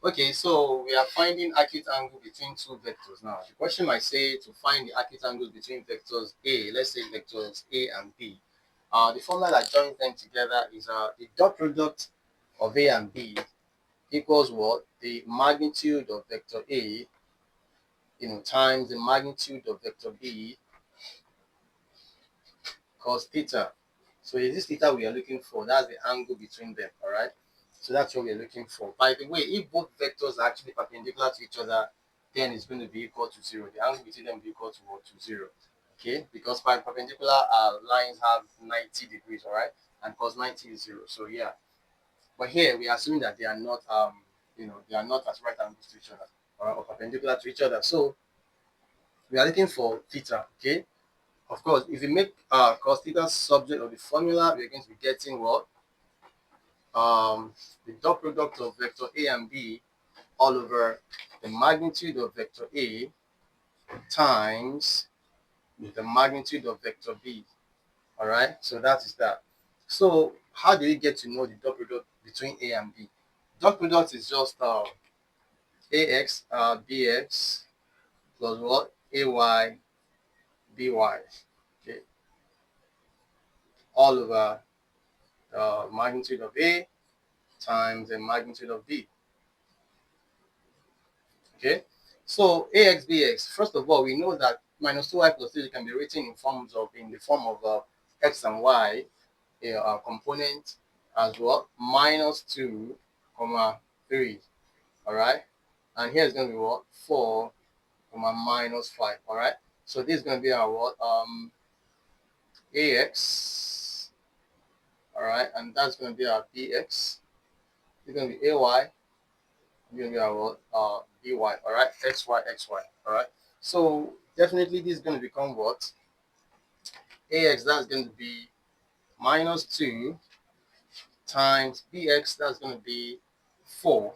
Okay, so we are finding acute angle between two vectors. Now, the question might say to find the acute angles between vectors A, let's say vectors A and B. The formula that joins them together is the dot product of A and B equals what? The magnitude of vector A, times the magnitude of vector B cos theta. So is this theta we are looking for? That's the angle between them, all right? So that's what we're looking for. By the way, if both vectors are actually perpendicular to each other, then it's going to be equal to 0. The angle between them will be equal to what? To 0. Okay? Because perpendicular lines have 90 degrees, all right? And cos 90 is 0. So yeah. But here we are assuming that they are not they are not at right angles to each other or perpendicular to each other. So we are looking for theta, okay? Of course, if you make cos theta subject of the formula, we're going to be getting what? The dot product of vector A and B all over the magnitude of vector A times the magnitude of vector B. All right, so that is that. So how do we get to know the dot product between A and B? Dot product is just AX BX plus what? AY BY. Okay, all over the magnitude of A times the magnitude of B. Okay, so AXBX, first of all, we know that minus 2y plus 3 can be written in the form of x and y component as well, minus 2 comma 3. All right, and here is going to be what? 4 comma minus 5. All right, so this is going to be our what? AX. All right, and that's going to be our BX. It's going to be AY. Going to be our what? BY. All right, XY XY. All right, so definitely this is going to become what? AX, that's going to be minus 2 times BX, that's going to be 4,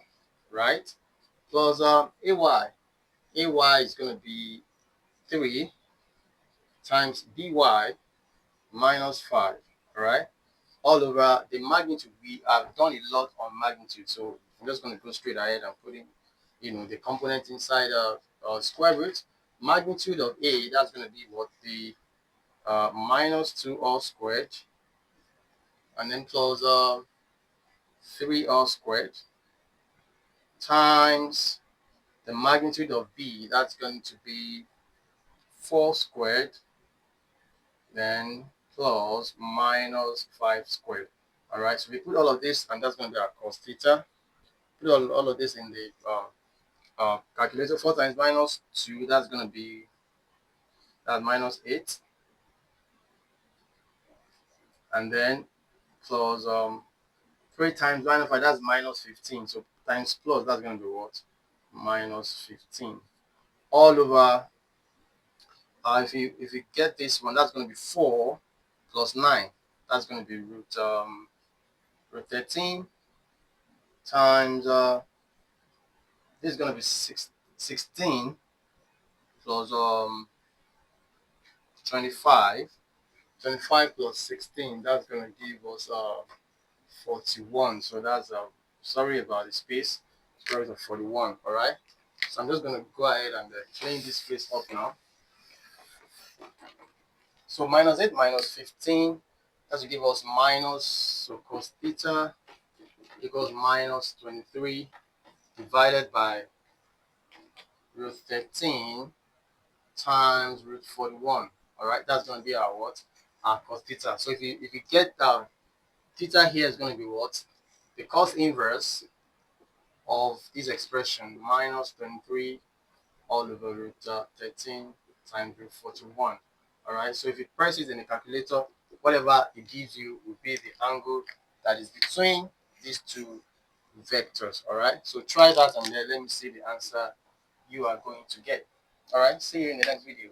right? Plus AY. AY is going to be 3 times BY minus 5, all right? All over the magnitude. We have done a lot on magnitude, so I'm just going to go straight ahead and put in, the component inside square root. Magnitude of A, that's going to be what? The minus 2 all squared, and then plus 3 all squared times the magnitude of B, that's going to be 4 squared, then plus minus 5 squared. All right, so we put all of this, and that's going to be our cos theta. Put all of this in the calculator. 4 times minus 2, that's going to be minus 8, and then plus 3 times minus 5, that's minus 15. So times plus, that's going to be what? Minus 15. All over, if you get this one, that's going to be 4 plus 9. That's going to be root 13 times, this is going to be 16 plus 25. 25 plus 16, that's going to give us 41. So that's sorry about the space. Sorry, 41. All right. So I'm just going to go ahead and clean this space up now. So minus 8 minus 15, that will give us minus, so cos theta equals minus 23 divided by root 13 times root 41. All right, that's going to be our what? Our cos theta. So if you get theta here is going to be what? The cos inverse of this expression, minus 23 all over root 13 times root 41. All right, so if you press it in the calculator, whatever it gives you will be the angle that is between these two vectors. All right, so try that and then let me see the answer you are going to get. All right, see you in the next video.